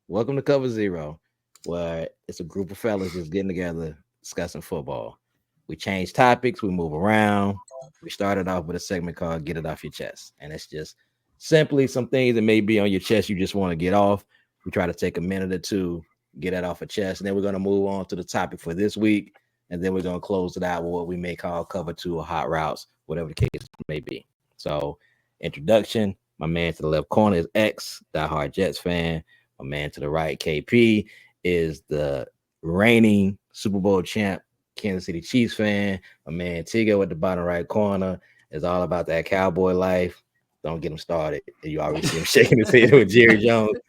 Welcome to Cover Zero, where it's a group of fellas just getting together discussing football. We change topics, we move around. We started off with a segment called Get It Off Your Chest. And it's just simply some things that may be on your chest you just want to get off. We try to take a minute or two, get that off a chest, and then we're going to move on to the topic for this week. And then we're going to close it out with what we may call cover two or hot routes, whatever the case may be. So, introduction, my man to the left corner is X, diehard Jets fan. My man to the right, KP, is the reigning Super Bowl champ, Kansas City Chiefs fan. My man Tigo at the bottom right corner is all about that cowboy life. Don't get him started. You already see him shaking his head with Jerry Jones.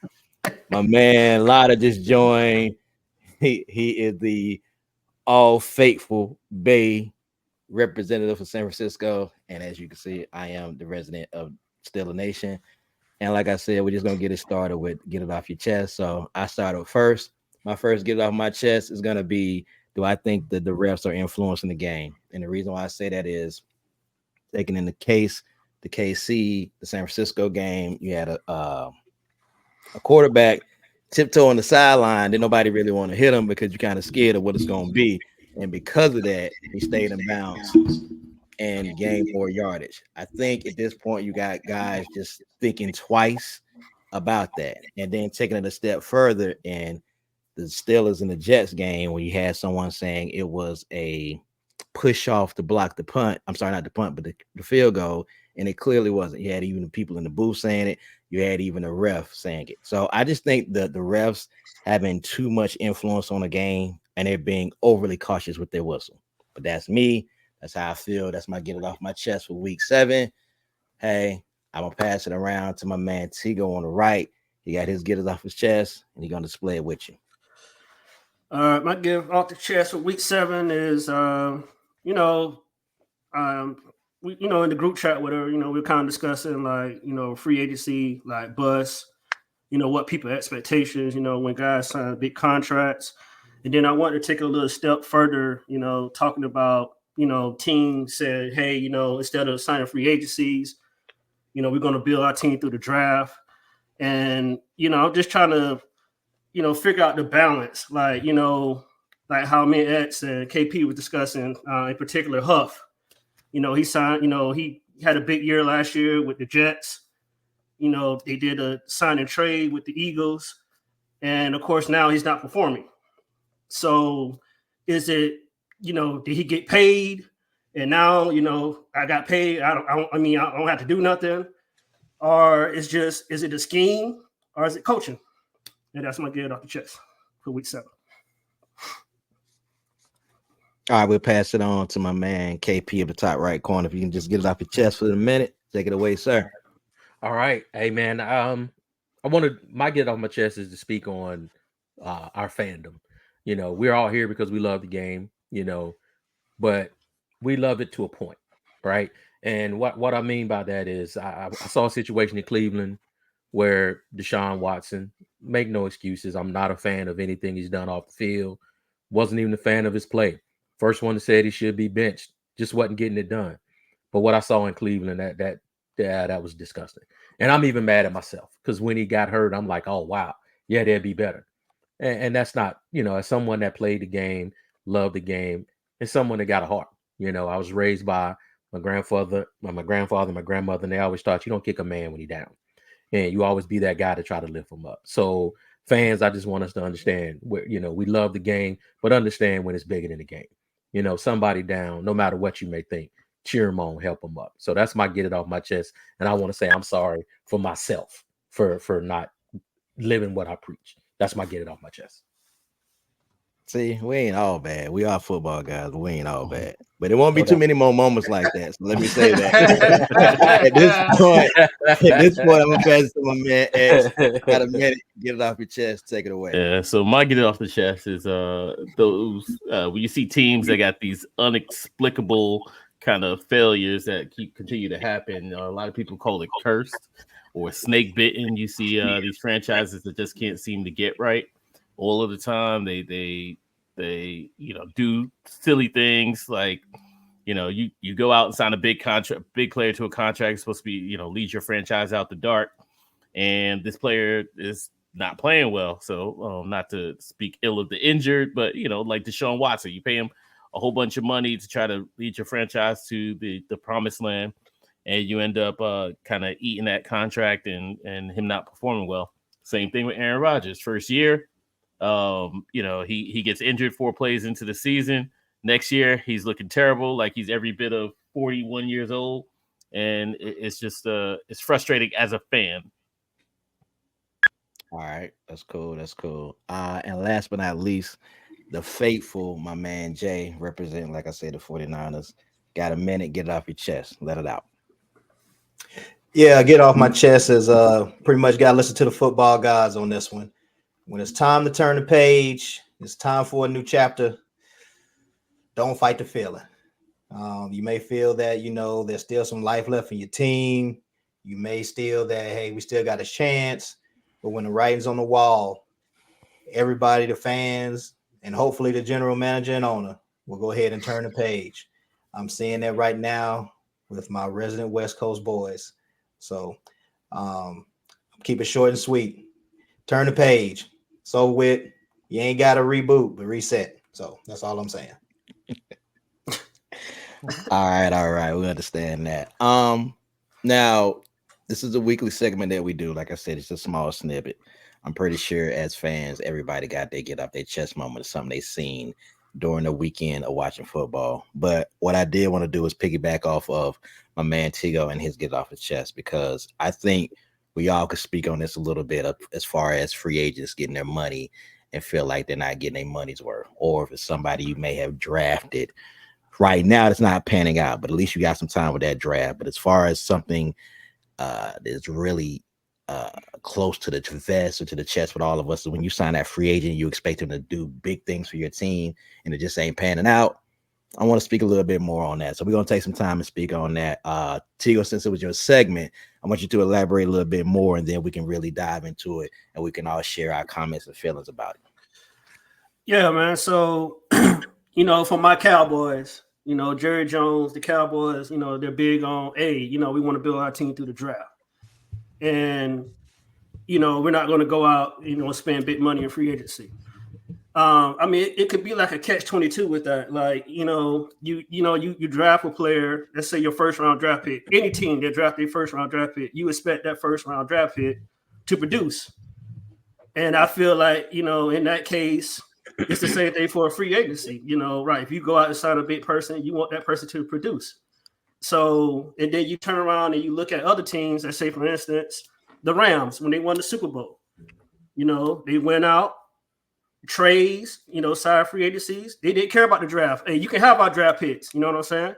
My man Lotta just joined. He is the all faithful Bay representative for San Francisco. And as you can see, I am the resident of Steeler Nation. And like I said, we're just gonna get it started with get it off your chest. So I started first. My first get it off my chest is gonna be: do I think that the refs are influencing the game? And the reason why I say that is taking in the case, the KC, the San Francisco game, you had a quarterback tiptoe on the sideline. Then nobody really want to hit him because you're kind of scared of what it's gonna be. And because of that, he stayed in bounds and gain more yardage. I think at this point you got guys just thinking twice about that, and then taking it a step further in the Steelers and the Jets game where you had someone saying it was a push off to block the punt. I'm sorry, not the punt, but the field goal, and it clearly wasn't. You had even the people in the booth saying it. You had even a ref saying it. So I just think that the refs having too much influence on the game and they're being overly cautious with their whistle. But that's me. That's how I feel. That's my get it off my chest for week 7. Hey, I'm going to pass it around to my man Tigo on the right. He got his get it off his chest, and he's going to display it with you. My give off the chest for week 7 is, we, in the group chat with her, we're kind of discussing free agency, like bus, what people expectations, when guys sign big contracts. And then I want to take a little step further, talking about, teams said, hey, instead of signing free agencies, we're going to build our team through the draft. And, I'm just trying to, figure out the balance, like how me and X and KP was discussing, in particular Huff. He signed, he had a big year last year with the Jets. They did a sign and trade with the Eagles. And of course, now he's not performing. So is it, did he get paid? And now, I got paid. I don't have to do nothing. Or is it a scheme or is it coaching? And that's my get off the chest for week 7. All right, we'll pass it on to my man KP at the top right corner. If you can just get it off your chest for a minute, take it away, sir. All right, hey man, my get off my chest is to speak on our fandom. We're all here because we love the game, but we love it to a point, right? And what I mean by that is I saw a situation in Cleveland where Deshaun Watson, make no excuses, I'm not a fan of anything he's done off the field. Wasn't even a fan of his play. First one that said he should be benched, just wasn't getting it done. But what I saw in Cleveland, that was disgusting. And I'm even mad at myself because when he got hurt, I'm like, oh, wow, yeah, that'd be better. And that's not, as someone that played the game, loved the game, and someone that got a heart. I was raised by my grandfather, my grandmother, and they always taught you don't kick a man when he's down. And you always be that guy to try to lift him up. So fans, I just want us to understand we love the game, but understand when it's bigger than the game. Somebody down, no matter what you may think, cheer him on, help him up. So that's my get it off my chest. And I want to say I'm sorry for myself for not living what I preach. That's my get it off my chest. See, we ain't all bad. We are football guys, but we ain't all bad. But there won't be too many more moments like that. So let me say that. At this point, I'm gonna pass it to my man X. Got a minute, get it off your chest, take it away. Yeah, so my get it off the chest is those when you see teams that got these inexplicable kind of failures that continue to happen. A lot of people call it cursed or snake bitten. You see these franchises that just can't seem to get right all of the time. They do silly things like you go out and sign a big player to a contract. It's supposed to be lead your franchise out the dark, and this player is not playing well. So not to speak ill of the injured, but like Deshaun Watson, you pay him a whole bunch of money to try to lead your franchise to the promised land, and you end up kind of eating that contract and him not performing well. Same thing with Aaron Rodgers. First year, he gets injured 4 plays into the season. Next year, he's looking terrible, like he's every bit of 41 years old, and it's just it's frustrating as a fan. All right, that's cool. That's cool. And last but not least, the faithful, my man Jay, representing, like I said, the 49ers. Got a minute, get it off your chest. Let it out. Yeah, get off my chest is pretty much got to listen to the football guys on this one. When it's time to turn the page, it's time for a new chapter. Don't fight the feeling. You may feel that, there's still some life left in your team. You may still that, hey, we still got a chance. But when the writing's on the wall, everybody, the fans, and hopefully the general manager and owner will go ahead and turn the page. I'm seeing that right now with my resident West Coast boys. So keep it short and sweet. Turn the page. So with you ain't got to reboot, but reset. So that's all I'm saying. All right. We understand that. Now this is a weekly segment that we do. Like I said, it's a small snippet. I'm pretty sure as fans, everybody got their get off their chest moment of something they seen during the weekend of watching football. But what I did want to do is piggyback off of my man Tigo and his get off his chest, because I think we all could speak on this a little bit as far as free agents getting their money and feel like they're not getting their money's worth, or if it's somebody you may have drafted right now it's not panning out, but at least you got some time with that draft. But as far as something that's really close to the vest or to the chest with all of us, so when you sign that free agent, you expect them to do big things for your team, and it just ain't panning out. I want to speak a little bit more on that. So we're going to take some time and speak on that. Tigo, since it was your segment, I want you to elaborate a little bit more, and then we can really dive into it, and we can all share our comments and feelings about it. Yeah, man. So, for my Cowboys, Jerry Jones, the Cowboys, they're big on, hey, we want to build our team through the draft. And, we're not going to go out, spend big money in free agency. It could be like a catch-22 with that. Like, you draft a player, let's say your first-round draft pick. Any team that draft their first-round draft pick, you expect that first-round draft pick to produce. And I feel like, in that case, it's the same thing for a free agency. Right? If you go out and sign a big person, you want that person to produce. So, and then you turn around and you look at other teams, let's say, for instance, the Rams, when they won the Super Bowl, they went out, trades, signed free agencies. They didn't care about the draft. Hey, you can have our draft picks, you know what I'm saying?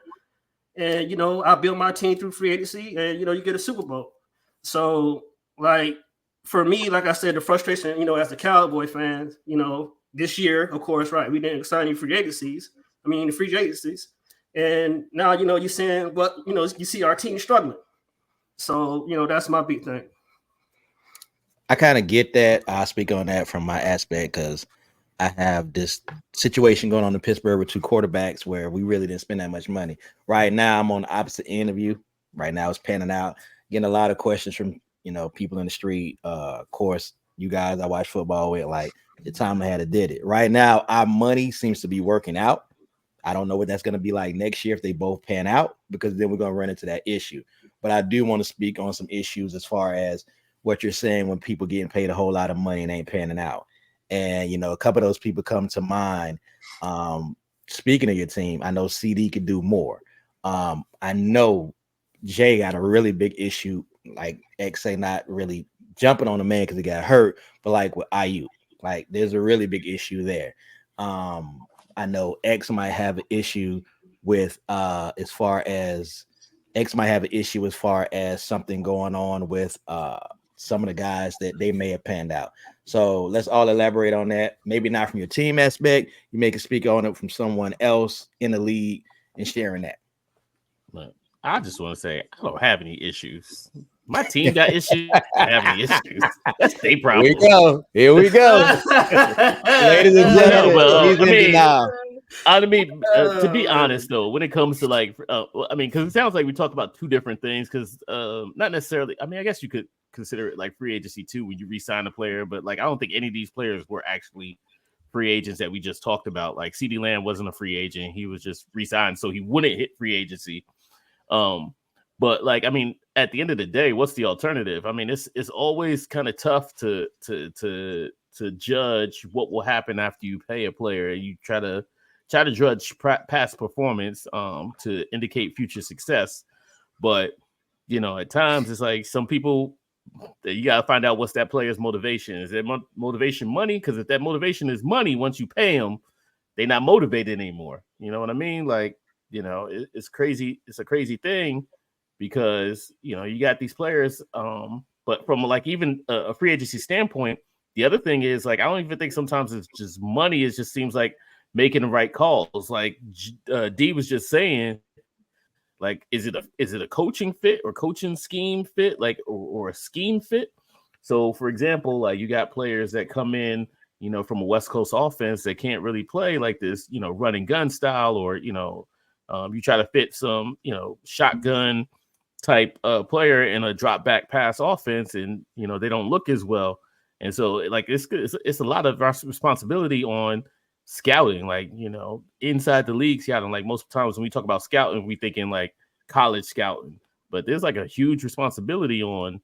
And, I build my team through free agency and, you get a Super Bowl. So, like, for me, like I said, the frustration, as a Cowboy fan, this year, of course, right, we didn't sign any free agencies. The free agencies. And now, you're saying, but, you see our team struggling. So, that's my big thing. I kind of get that. I'll speak on that from my aspect because I have this situation going on in Pittsburgh with 2 quarterbacks where we really didn't spend that much money. Right now, I'm on the opposite end of you. Right now, it's panning out. Getting a lot of questions from, people in the street. Of course, you guys I watch football with, like, the time I had it did it. Right now, our money seems to be working out. I don't know what that's going to be like next year if they both pan out, because then we're going to run into that issue. But I do want to speak on some issues as far as what you're saying when people getting paid a whole lot of money and ain't panning out. And, a couple of those people come to mind. Speaking of your team, I know CD could do more. I know Jay got a really big issue, like XA not really jumping on the man because he got hurt, but like with IU, like there's a really big issue there. I know X might have an issue with as far as something going on with some of the guys that they may have panned out. So let's all elaborate on that. Maybe not from your team aspect. You may can speak on it from someone else in the league and sharing that. Look, I just want to say I don't have any issues. My team got issues. I have any issues. That's their problem. Here we go. Ladies and gentlemen, I mean, to be honest, though, when it comes to like, I mean, because it sounds like we talked about two different things. Because not necessarily. I mean, I guess you could consider it like free agency too when you re-sign a player, but like I don't think any of these players were actually free agents that we just talked about. Like CeeDee Lamb wasn't a free agent; he was just re-signed, so he wouldn't hit free agency. But like, I mean, at the end of the day, what's the alternative? I mean, it's always kind of tough to judge what will happen after you pay a player. You try to judge past performance to indicate future success, but you know, at times it's like some people you got to find out what's that player's motivation. Is that motivation money? Because if that motivation is money, once you pay them, they're not motivated anymore. You know what I mean? Like, you know, it's crazy. It's a crazy thing because, you know, you got these players. But from like even a free agency standpoint, the other thing is like, I don't even think sometimes it's just money. It just seems like making the right calls. Like D was just saying, like, is it a coaching fit or coaching scheme fit, like, or a scheme fit? So, for example, like you got players that come in, you know, from a West Coast offense that can't really play like this, you know, run and gun style, or you know, you try to fit some, you know, shotgun type player in a drop back pass offense, and you know they don't look as well. And so, like, it's a lot of our responsibility on scouting, like, you know, inside the league scouting. Like most times when we talk about scouting, we thinking like college scouting, but there's like a huge responsibility on,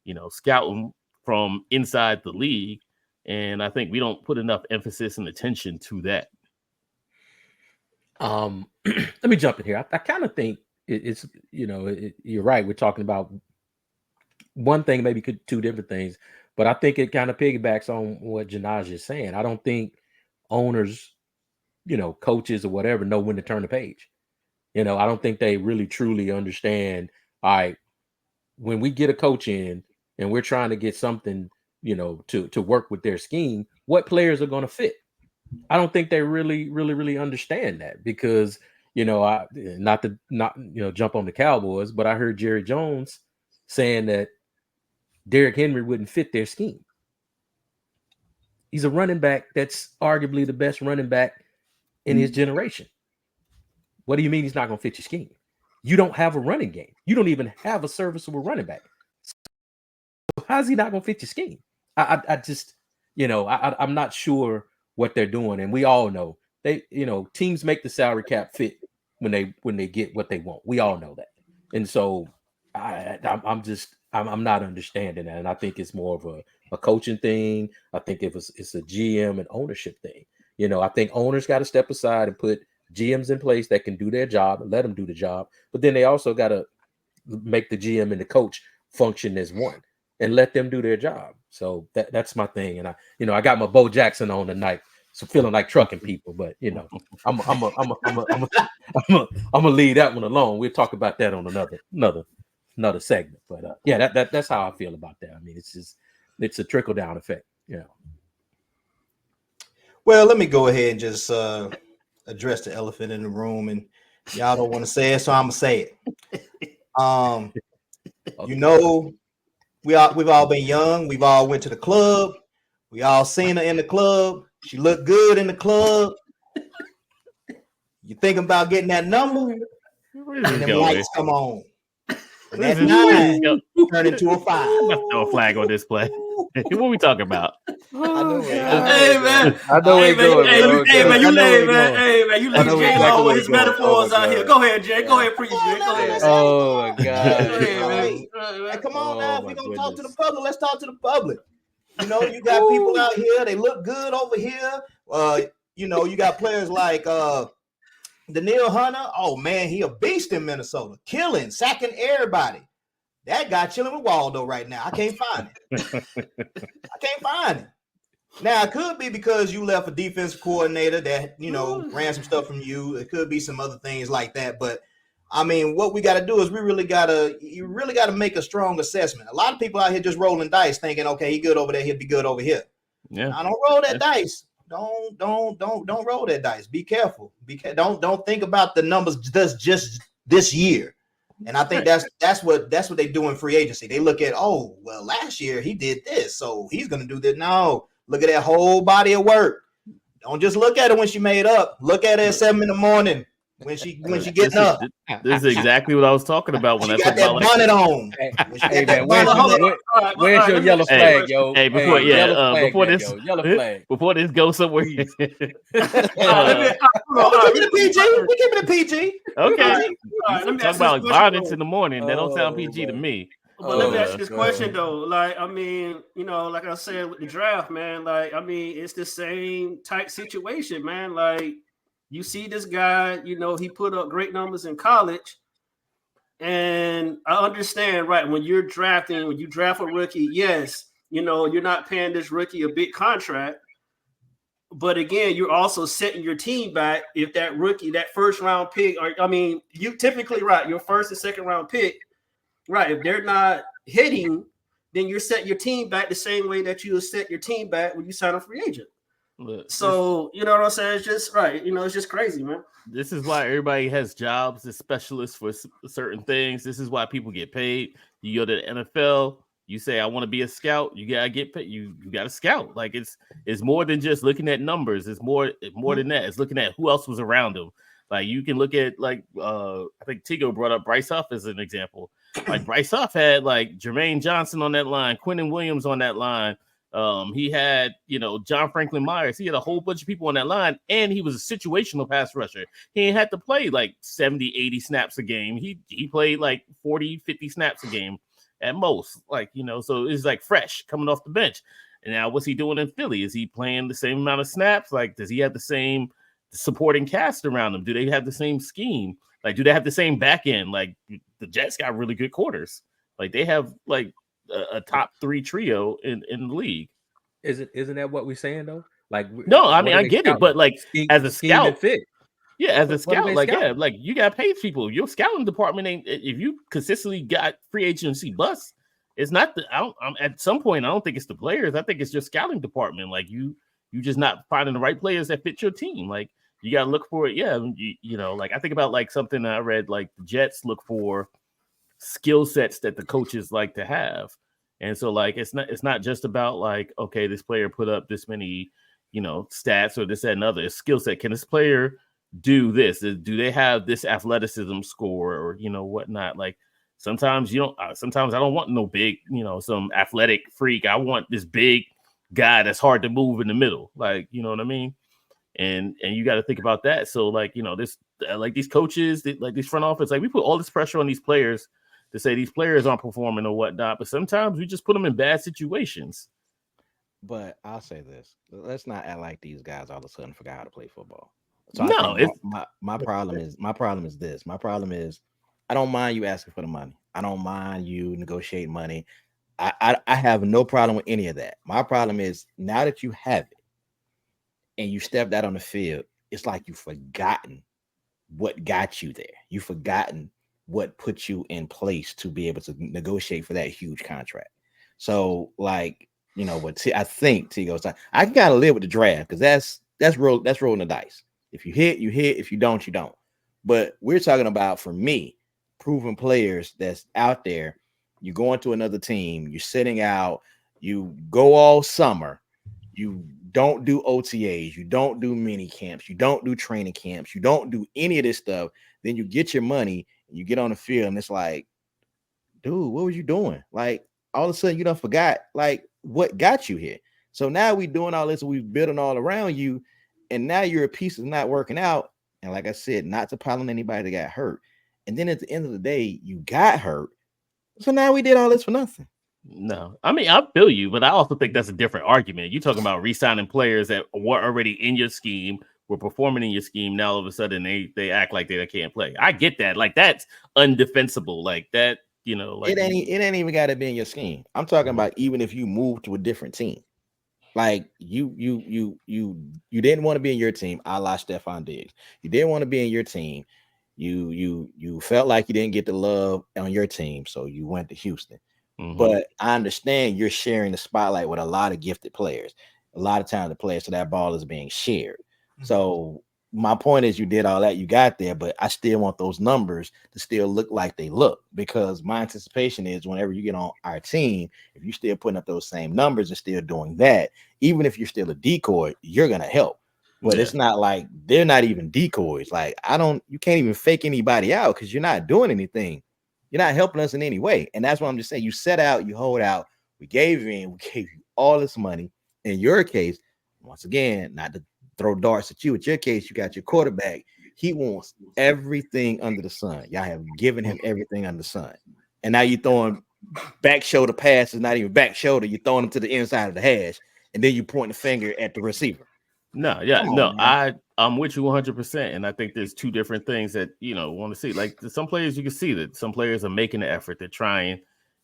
you know, scouting from inside the league. And I think we don't put enough emphasis and attention to that. Let me jump in here. I kind of think it's, you know, you're right. We're talking about one thing, maybe two different things, but I think it kind of piggybacks on what Janaj is saying. I don't think owners, you know, coaches or whatever know when to turn the page. You know, I don't think they really truly understand. All right, when we get a coach in and we're trying to get something, you know, to work with their scheme, what players are going to fit? I don't think they really understand that, because, you know, not you know, jump on the Cowboys, but I heard Jerry Jones saying that Derrick Henry wouldn't fit their scheme. He's a running back that's arguably the best running back in his generation. What do you mean he's not going to fit your scheme? You don't have a running game. You don't even have a serviceable running back. So how's he not going to fit your scheme? I just, you know, I'm not sure what they're doing. And we all know you know, teams make the salary cap fit when they get what they want. We all know that. And so I'm not understanding that. And I think it's more of a coaching thing. I think it's a GM and ownership thing. You know, I think owners got to step aside and put GMs in place that can do their job and let them do the job. But then they also got to make the GM and the coach function as one and let them do their job. So that's my thing. And I got my Bo Jackson on tonight, so feeling like trucking people. But you know, I'm gonna leave that one alone. We'll talk about that on another segment. But yeah, that's how I feel about that. I mean, it's a trickle down effect. You know. Well, let me go ahead and just address the elephant in the room, and y'all don't want to say it, so I'm gonna say it. You know, we've all been young. We've all went to the club. We all seen her in the club. She looked good in the club. You thinking about getting that number, and them lights come on. And that 9 turn into a 5. Throw a flag on this play. What we talking about? Hey man, I know where going. Hey man, you leave Jay along with his metaphors out here. Go ahead, Jay. Go ahead, preach, Jay. Go ahead. Oh my God! Hey, come on now. If we're gonna talk to the public, let's talk to the public. You know, you got people out here. They look good over here. You know, you got players like Daniil Hunter. Oh man, he a beast in Minnesota, killing, sacking everybody. That guy chilling with Waldo right now. I can't find it. Now, it could be because you left a defensive coordinator that, you know, ran some stuff from you. It could be some other things like that. But, I mean, what we got to do is you really got to make a strong assessment. A lot of people out here just rolling dice thinking, okay, he good over there, he'll be good over here. Yeah. Now, don't roll that dice. Don't roll that dice. Be careful. Don't think about the numbers just this year. And I think that's what they do in free agency. They look at, oh, well, last year he did this, so he's going to do this. No, look at that whole body of work. Don't just look at it when she made up. Look at it at 7 a.m. when she getting up. This is exactly what I was talking about when She I got talk that about like, bonnet on. Hey, She hey got man, that bonnet on. where's your let me yellow ask you a flag, question. yo? hey, before Yellow flag, before man, this yo. Yellow flag. before this goes somewhere. Let me, Oh, we keeping it PG. We keeping it PG. Okay, PG. let me talk ask about this like question, bonnets in the morning. That don't sound PG to me. But let me ask But you this question though. Like, I mean, like I said with the draft, man, like, I mean, it's the same type situation, man. Like, you see this guy, he put up great numbers in college. And I understand, right? When you draft a rookie, yes, you're not paying this rookie a big contract. But again, you're also setting your team back if that rookie, that first round pick, you typically, right, your first and second round pick, right, if they're not hitting, then you're setting your team back the same way that you set your team back when you sign a free agent. look, So, you know what I'm saying? It's just right. It's just crazy, man. this is why everybody has jobs as specialists for certain things. This is why people get paid. You go to the NFL, you say, I want to be a scout. You gotta get paid. You got to scout. Like it's more than just looking at numbers. It's more than that. It's looking at who else was around him. Like you can look at I think Tigo brought up Bryce Huff as an example. Like Bryce Huff had like Jermaine Johnson on that line, Quentin Williams on that line. He had, John Franklin Myers. He had a whole bunch of people on that line, and he was a situational pass rusher. He ain't had to play like 70, 80 snaps a game. He played like 40, 50 snaps a game at most. Like, so it's like fresh coming off the bench. And now what's he doing in Philly? Is he playing the same amount of snaps? Like, does he have the same supporting cast around him? Do they have the same scheme? Like, do they have the same back end? Like, the Jets got really good quarters. Like, they have like a top 3 trio in the league. Isn't that what we're saying though? Like, no, I mean I get it, but like as a scout, fit. Yeah, as a scout, like scouting? Like you got paid people. Your scouting department ain't. If you consistently got free agency busts, it's not the. I'm at some point. I don't think it's the players. I think it's your scouting department. Like you just not finding the right players that fit your team. Like you got to look for it. Yeah, like I think about like something I read. Like the Jets look for skill sets that the coaches like to have. And so like it's not just about like, okay, this player put up this many, stats or this, that, and other. Skill set. Can this player do this? Do they have this athleticism score or whatnot? Like sometimes sometimes I don't want no big, some athletic freak. I want this big guy that's hard to move in the middle. Like, you know what I mean? And you got to think about that. So like, this like these coaches, like these front office, like we put all this pressure on these players to say these players aren't performing or whatnot, but sometimes we just put them in bad situations. But I'll say this: let's not act like these guys all of a sudden forgot how to play football. So no, I think my problem is this. My problem is I don't mind you asking for the money. I don't mind you negotiating money. I have no problem with any of that. My problem is now that you have it and you stepped out on the field, it's like you've forgotten what got you there. You've forgotten what put you in place to be able to negotiate for that huge contract. So like, what I think Tigo's like, I can kind of live with the draft because that's rolling the dice. If you hit, you hit. If you don't, you don't. But we're talking about, for me, proven players that's out there. You go into another team, you're sitting out, you go all summer, you don't do OTAs, you don't do mini camps, you don't do training camps, you don't do any of this stuff. Then you get your money and you get on the field, and it's like, dude, what was you doing? Like all of a sudden you done forgot like what got you here. So now we doing all this, we building all around you, and now your piece is not working out. And like I said, not to pile on anybody that got hurt. And then at the end of the day, you got hurt. So now we did all this for nothing. No, I mean, I feel you, but I also think that's a different argument. You're talking about re-signing players that were already in your scheme, were performing in your scheme. Now all of a sudden they act like they can't play. I get that. Like that's undefensible. Like that, like it ain't even got to be in your scheme. I'm talking about even if you move to a different team. Like you didn't want to be in your team, a la Stephon Diggs. You didn't want to be in your team. You felt like you didn't get the love on your team, so you went to Houston. Mm-hmm. But I understand you're sharing the spotlight with a lot of gifted players, a lot of talented players, so that ball is being shared. Mm-hmm. So my point is, you did all that, you got there, but I still want those numbers to still look like they look, because my anticipation is whenever you get on our team, if you're still putting up those same numbers and still doing that, even if you're still a decoy, you're going to help. But it's not like they're not even decoys. Like you can't even fake anybody out because you're not doing anything. You're not helping us in any way. And that's what I'm just saying. You set out, you hold out. We gave you all this money. In your case, once again, not to throw darts at you. In your case, you got your quarterback. He wants everything under the sun. Y'all have given him everything under the sun. And now you're throwing back shoulder passes, not even back shoulder. You're throwing them to the inside of the hash. And then you point the finger at the receiver. I'm with you 100%, and I think there's two different things that want to see. Like some players, you can see that some players are making the effort, they're trying,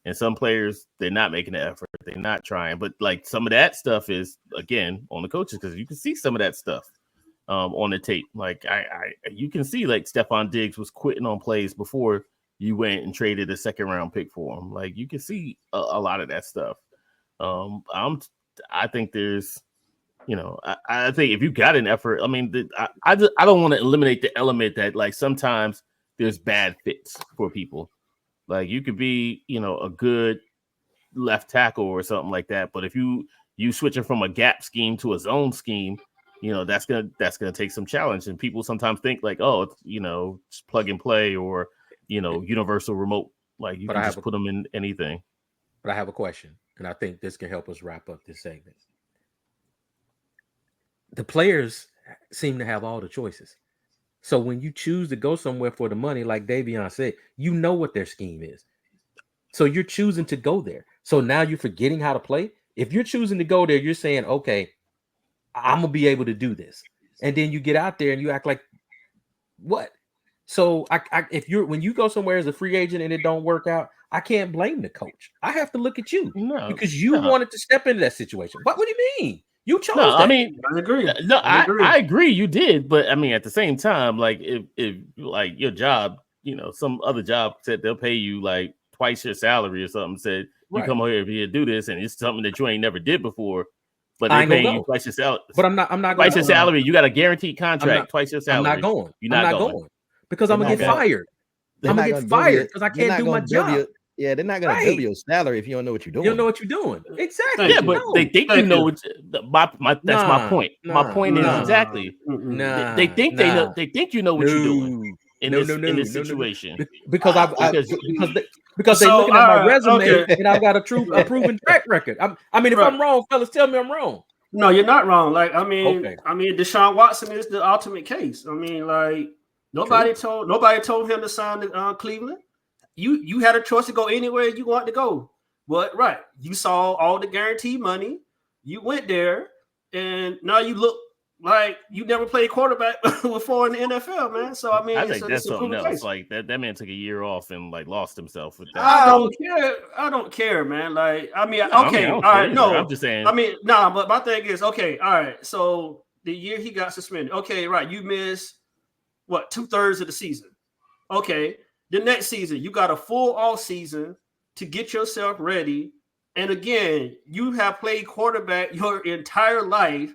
and some players they're not making the effort, they're not trying. But like some of that stuff is again on the coaches because you can see some of that stuff on the tape. Like you can see like Stephon Diggs was quitting on plays before you went and traded a second round pick for him. Like you can see a lot of that stuff. I think there's. I think if you got an effort, I mean, I don't want to eliminate the element that like sometimes there's bad fits for people. Like you could be, a good left tackle or something like that, but if you switching from a gap scheme to a zone scheme, that's gonna take some challenge. And people sometimes think like, oh, it's just plug and play or universal remote. Like you can just put them in anything. But I have a question, and I think this can help us wrap up this segment. The players seem to have all the choices. So when you choose to go somewhere for the money, like Davion said, you know what their scheme is. So you're choosing to go there. So now you're forgetting how to play. If you're choosing to go there, you're saying, okay, I'm going to be able to do this. And then you get out there and you act like, what? So when you go somewhere as a free agent and it don't work out, I can't blame the coach. I have to look at you because you wanted to step into that situation. What do you mean? You chose that. I mean, I agree. I agree you did, but I mean, at the same time, like if like your job, some other job said they'll pay you like twice your salary or something, said you come over here to do this, and it's something that you ain't never did before, but they pay you twice your salary. But I'm not twice your salary. You got a guaranteed contract, twice your salary. I'm not going. You're not going because I'm gonna get fired. I'm gonna get fired because I can't do my job. Yeah, they're not gonna bill your salary if you don't know what you're doing. You don't know what you're doing. Exactly. Yeah, but they think you know what. That's my point. My point is exactly. They think they think you know what you're doing in this situation because they looking at my resume and I've got a proven track record. I mean, if I'm wrong, fellas, tell me I'm wrong. No, you're not wrong. Like I mean, Deshaun Watson is the ultimate case. I mean, like nobody told him to sign to Cleveland. You had a choice to go anywhere you want to go. But you saw all the guaranteed money. You went there, and now you look like you never played quarterback before in the NFL, man. So I mean, I think that's something else. Case. Like that man took a year off and like lost himself with that. I don't care, man. Like I mean, okay, all right, no, I'm just saying. I mean, but my thing is, okay, all right. So the year he got suspended, okay, right? You missed what 2/3 of the season, okay. The next season, you got a full off season to get yourself ready. And again, you have played quarterback your entire life.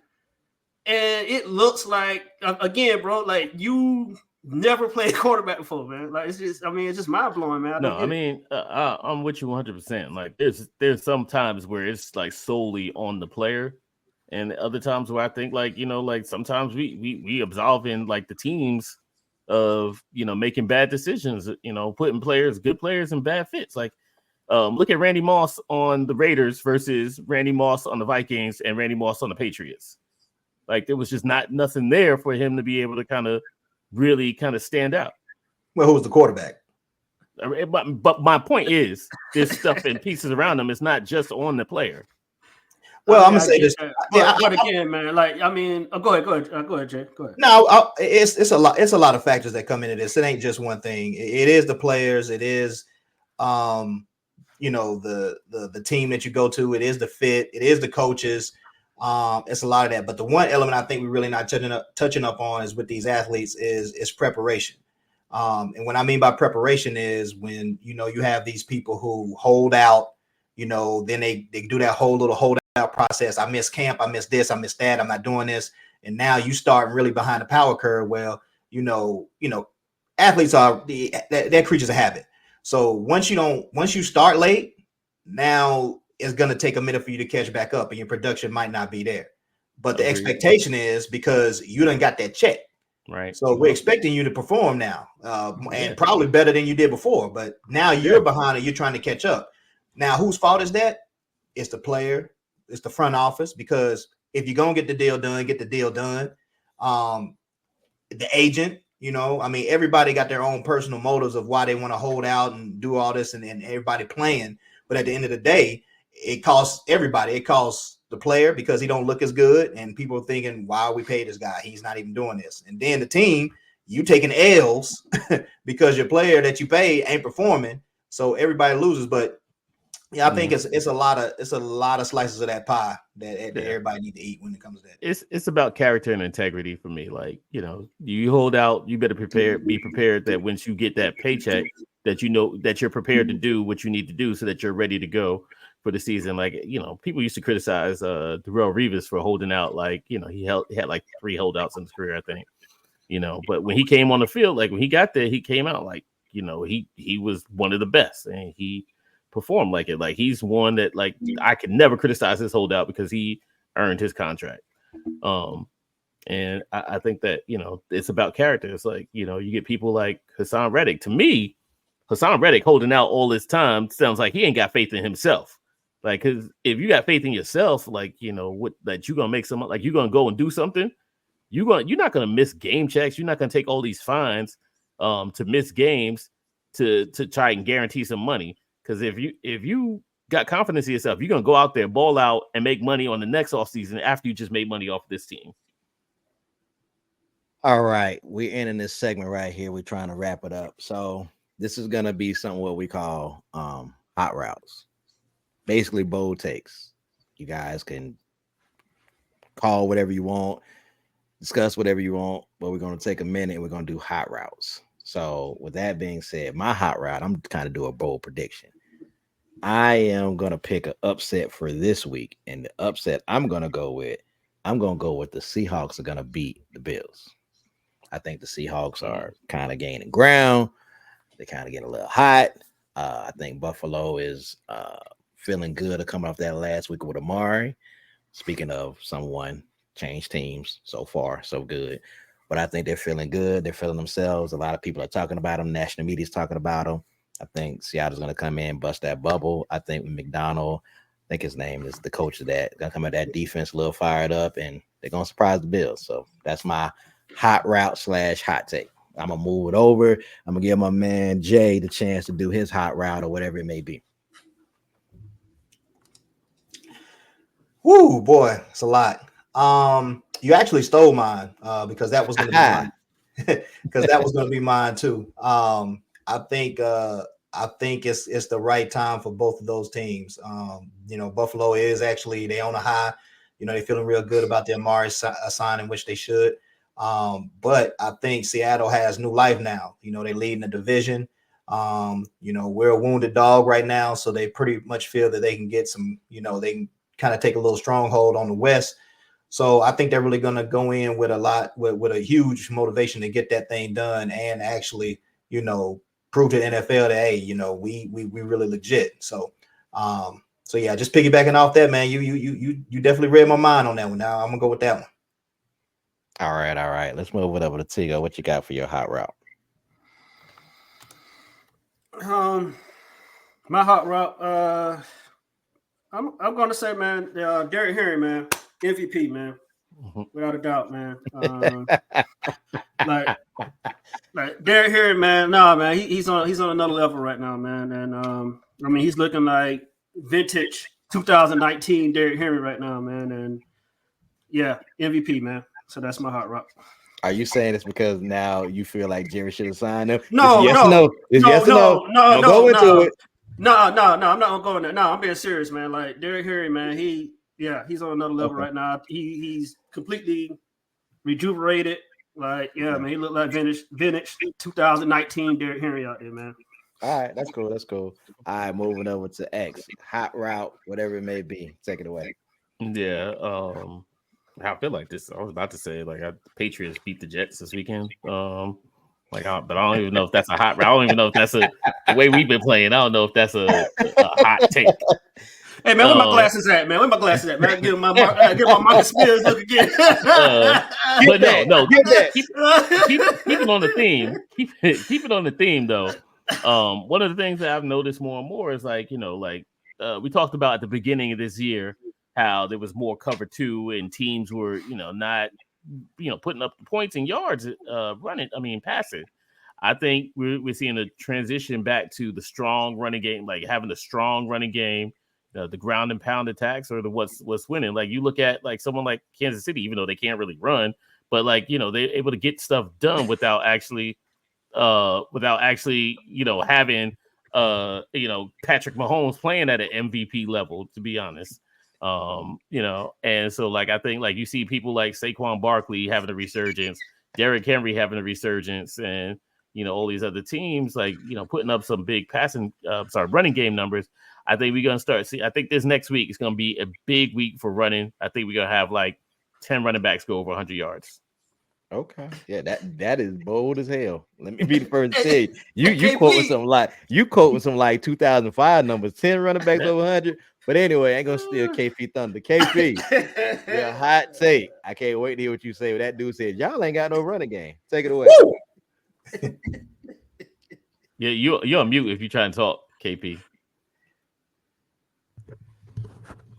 And it looks like, again, bro, like you never played quarterback before, man. Like it's just mind blowing, man. I'm with you 100%. Like there's some times where it's like solely on the player. And other times where I think like, like sometimes we absolve in like the teams of making bad decisions, putting good players in bad fits. Like look at Randy Moss on the Raiders versus Randy Moss on the Vikings and Randy Moss on the Patriots. Like there was just nothing there for him to be able to kind of really stand out. Well, who was the quarterback? But my point is there's stuff and pieces around him. It's not just on the player. Well, I'm gonna say this. But again, man, like I mean, go ahead, Jay. Go ahead. No, it's a lot. It's a lot of factors that come into this. It ain't just one thing. It is the players. It is, the team that you go to. It is the fit. It is the coaches. It's a lot of that. But the one element I think we're really not touching up on is with these athletes is preparation. And what I mean by preparation is when you have these people who hold out. Then they do that whole little hold out process. I miss camp. I miss this. I miss that. I'm not doing this. And now you start really behind the power curve. Well, athletes are they're creatures of habit. So once you start late, now it's going to take a minute for you to catch back up and your production might not be there. but the expectation is because you done got that check. Right. So we're expecting you to perform now, and probably better than you did before. But now you're behind and you're trying to catch up. Now, whose fault is that? It's the player. It's the front office. Because if you're going to get the deal done, get the deal done. The agent, I mean, everybody got their own personal motives of why they want to hold out and do all this and everybody playing. But at the end of the day, it costs everybody. It costs the player because he don't look as good, and people are thinking, why are we paying this guy? He's not even doing this. And then the team, you taking L's because your player that you pay ain't performing, so everybody loses. But yeah, I think it's a lot of slices of that pie that everybody need to eat when it comes to that. It's about character and integrity for me. Like, you hold out, you better be prepared that once you get that paycheck, that that you're prepared to do what you need to do so that you're ready to go for the season. Like, people used to criticize Darrell Revis for holding out. Like, he had like 3 holdouts in his career, I think. But when he came on the field, like when he got there, he came out like, he was one of the best, and he performed like it. Like, he's one that, like, I can never criticize his holdout because he earned his contract. And I think that, it's about character. It's like, you get people like Hassan Reddick. To me, Hassan Reddick holding out all this time sounds like he ain't got faith in himself. Like, because if you got faith in yourself, like, that you're gonna make some, like, you're gonna go and do something, you're not gonna miss game checks. You're not gonna take all these fines to miss games to try and guarantee some money. Because if you got confidence in yourself, you're gonna go out there, ball out, and make money on the next offseason after you just made money off this team. All right, we're ending this segment right here. We're trying to wrap it up. So this is gonna be something what we call hot routes. Basically, bold takes. You guys can call whatever you want, discuss whatever you want, but we're gonna take a minute and we're gonna do hot routes. So with that being said, my hot route, I'm kind of do a bold prediction. I am gonna pick an upset for this week, and the upset I'm gonna go with the Seahawks are gonna beat the Bills. I think the Seahawks are kind of gaining ground. They kind of get a little hot. I think Buffalo is feeling good to come off that last week with Amari. Speaking of someone changed teams, so far so good. But I think they're feeling good. They're feeling themselves. A lot of people are talking about them. National media is talking about them. I think Seattle's going to come in, bust that bubble. I think McDonald, I think his name is the coach of that, going to come at that defense a little fired up, and they're going to surprise the Bills. So that's my hot route / hot take. I'm going to move it over. I'm going to give my man Jay the chance to do his hot route or whatever it may be. Woo, boy, it's a lot. You actually stole mine because that was going to be mine. Because that was going to be mine too. I think it's the right time for both of those teams. Buffalo is actually they on a high. They're feeling real good about the Amari signing, which they should. But I think Seattle has new life now. They lead in the division. We're a wounded dog right now, so they pretty much feel that they can get some. They can kind of take a little stronghold on the West. So I think they're really going to go in with a huge motivation to get that thing done and actually, prove to the NFL that, hey, we really legit. So yeah, just piggybacking off that, man, you definitely read my mind on that one. Now I'm gonna go with that one. All right. Let's move it over to Tigo. What you got for your hot route? My hot route, I'm gonna say, man, Derrick Henry, man, MVP, man, without a doubt, man. Like Derrick Henry, man. Nah, man, he's on another level right now, man. And he's looking like vintage 2019 Derrick Henry right now, man. And yeah, MVP, man. So that's my hot rock. Are you saying it's because now you feel like Jerry should have signed him? No. Go into it. No, I'm not gonna go in there. No, I'm being serious, man. Like Derrick Henry, man, he's on another level right now. He's completely rejuvenated. Like, yeah, man, he looked like vintage 2019 Derrick Henry out there, man. All right, that's cool. All right, moving over to X. Hot route, whatever it may be. Take it away. Yeah, I feel like this. I was about to say, like, Patriots beat the Jets this weekend. But I don't even know if that's a hot route. I don't even know if that's the way we've been playing. I don't know if that's a hot take. Hey man, where my glasses at, man? Where my glasses at, man? I give my Marcus Spears look again. But no, Get that. keep it on the theme. Keep it on the theme though. One of the things that I've noticed more and more is like, we talked about at the beginning of this year how there was more cover 2 and teams were, not, putting up the points and yards, passing. I think we're seeing a transition back to the strong running game, like having a strong running game, the ground and pound attacks are what's winning. Like you look at like someone like Kansas City, even though they can't really run, but like, they're able to get stuff done without actually having Patrick Mahomes playing at an MVP level, to be honest. And so like I think like you see people like Saquon Barkley having a resurgence, Derrick Henry having a resurgence, and all these other teams like putting up some big running game numbers. I think we're gonna start I think this next week is gonna be a big week for running. I think we're gonna have like 10 running backs go over 100 yards. Okay, yeah, that is bold as hell. Let me be the first to say you quoting some like 2005 numbers, 10 running backs over 100. But anyway, I ain't gonna steal KP thunder. KP, yeah, hot take. I can't wait to hear what you say. That dude said y'all ain't got no running game. Take it away. Yeah, you're on mute if you try and talk, KP.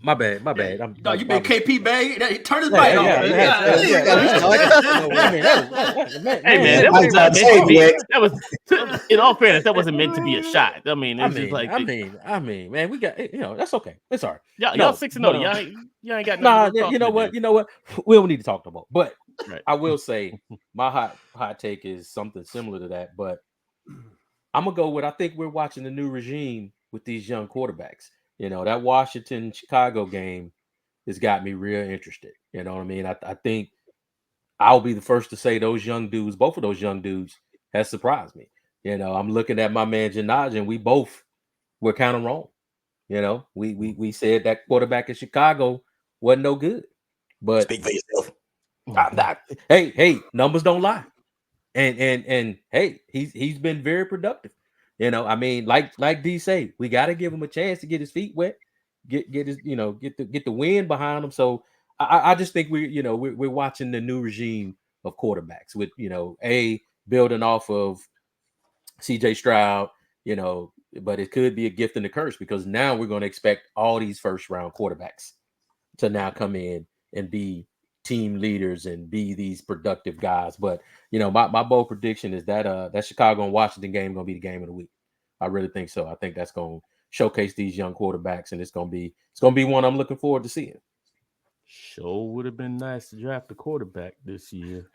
My bad. You been KP bag? Turn his mic off. Hey man, that was not meant to be. That was, in all fairness, that wasn't meant to be a shot. I mean, man, we got that's okay. It's all right. Y'all 6-0. Y'all ain't got nothing. Nah, you know what? We don't need to talk no more. But right. I will say my hot take is something similar to that. But I'm gonna go with I think we're watching the new regime with these young quarterbacks. That Washington-Chicago game has got me real interested. You know what I mean? I think I'll be the first to say those young dudes, both of those young dudes, has surprised me. I'm looking at my man Janaj, and we both were kind of wrong. We said that quarterback in Chicago wasn't no good. But speak for yourself. Hey, numbers don't lie. And hey, he's been very productive. I mean, like D say, we got to give him a chance to get his feet wet, get his, get the wind behind him. So I just think we're watching the new regime of quarterbacks with building off of CJ Stroud, but it could be a gift and a curse because now we're going to expect all these first round quarterbacks to now come in and be team leaders and be these productive guys. But my bold prediction is that that Chicago and Washington game gonna be the game of the week. I really think so. I think that's gonna showcase these young quarterbacks, and it's gonna be one I'm looking forward to seeing. Sure would have been nice to draft a quarterback this year.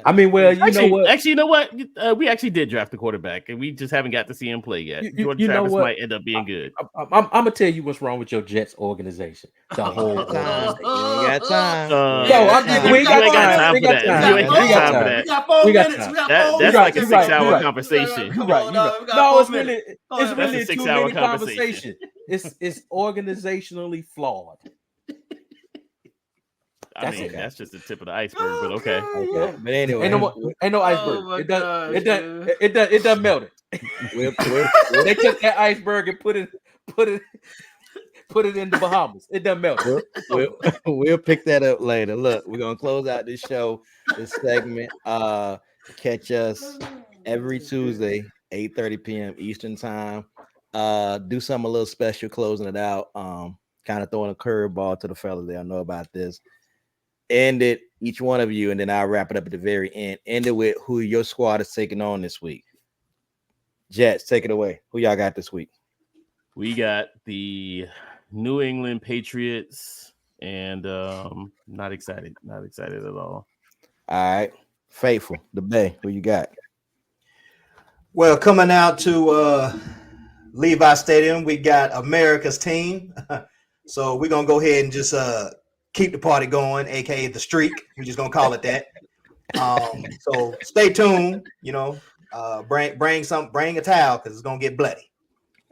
I mean, well, you know what? We actually did draft a quarterback, and we just haven't got to see him play yet. Jordan Travis might end up being good. I'm gonna tell you what's wrong with your Jets organization. The whole time. You ain't got time. We ain't got time for that. You ain't got time for that. We got 4 minutes. That's like a 6-hour conversation. You're right. No, it's really a 6-hour conversation. It's organizationally flawed. That's just the tip of the iceberg, but okay. But anyway, ain't no iceberg. It doesn't melt it. They took that iceberg and put it in the Bahamas. It doesn't melt it. We'll pick that up later. Look, we're gonna close out this show, this segment. Catch us every Tuesday, 8:30 p.m. Eastern time. Do something a little special, closing it out. Kind of throwing a curveball to the fellas. They'll know about this. End it, each one of you, and then I'll wrap it up at the very end. End it with who your squad is taking on this week. Jets, take it away. Who y'all got this week? We got the New England Patriots, and not excited at all. All right, Faithful, the Bay. Who you got? Well, coming out to Levi Stadium, we got America's team. So we're gonna go ahead and just keep the party going, aka the streak. We're just gonna call it that. So stay tuned. Bring a towel because it's gonna get bloody.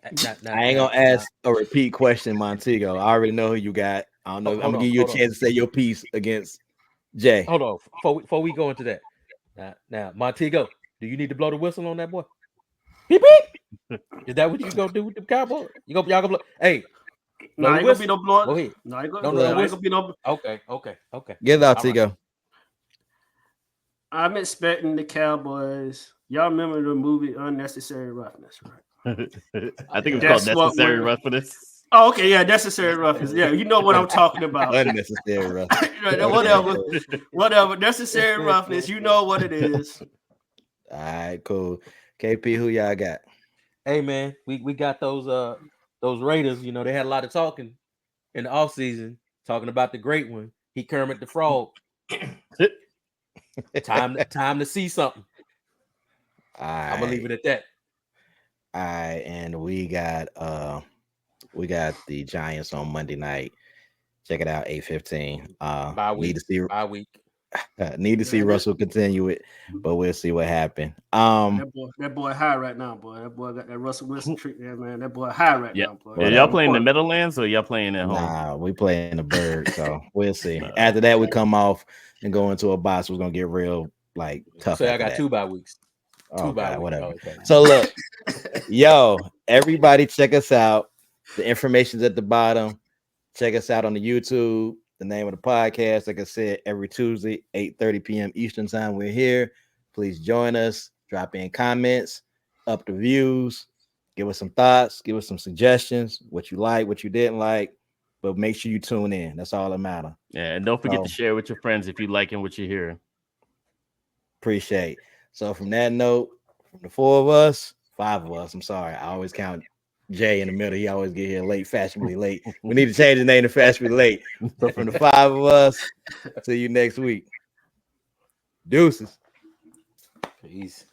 I ain't gonna ask a repeat question, Montego. I already know who you got. I don't know. I'm gonna give you a chance to say your piece against Jay. Hold on, before we go into that. Now, Montego, do you need to blow the whistle on that boy? Beep beep. Is that what you gonna do with the Cowboys? Y'all gonna blow? Hey, No, ain't gonna be no blowout. Go ahead. No, ain't No, gonna be no. Okay. Get it out, All right. Tigo. I'm expecting the Cowboys. Y'all remember the movie Unnecessary Roughness, right? I think it was That's called what Necessary we're- Roughness. Oh, okay, yeah, Necessary Roughness. Yeah, you know what I'm talking about. Unnecessary rough. Whatever. Necessary Roughness. You know what it is. All right, cool. KP, who y'all got? Hey man, we got those Raiders. You know, they had a lot of talking in the offseason, talking about the great one. He Kermit the Frog. Time to see something. All I'm gonna leave right. it at that. All right, and we got the Giants on Monday night. Check it out, 8:15. Bye Need to week. see Bye week. Russell continue it, but we'll see what happened. That boy high right now, boy. That boy got that Russell Wilson treat there, man. That boy high right now, boy. Are y'all playing the Meadowlands or y'all playing at home? Nah, we playing the bird, so we'll see. After that, we come off and go into a box. We're gonna get real like tough. So I after got that. 2 bye weeks. Oh, bye God, weeks. whatever. Oh, okay. So look, yo, everybody check us out. The information's at the bottom. Check us out on the YouTube. The name of the podcast, like I said, every Tuesday, 8:30 p.m. Eastern time. We're here. Please join us. Drop in comments, up the views, give us some thoughts, give us some suggestions, what you like, what you didn't like. But make sure you tune in. That's all that matters. Yeah, and don't forget to share with your friends if you liking what you're hearing. Appreciate. So from that note, from the 4 of us, 5 of us, I'm sorry, I always count Jay in the middle. He always get here late, fashionably late. We need to change the name to fashionably late. So from the 5 of us, see you next week. Deuces. Peace.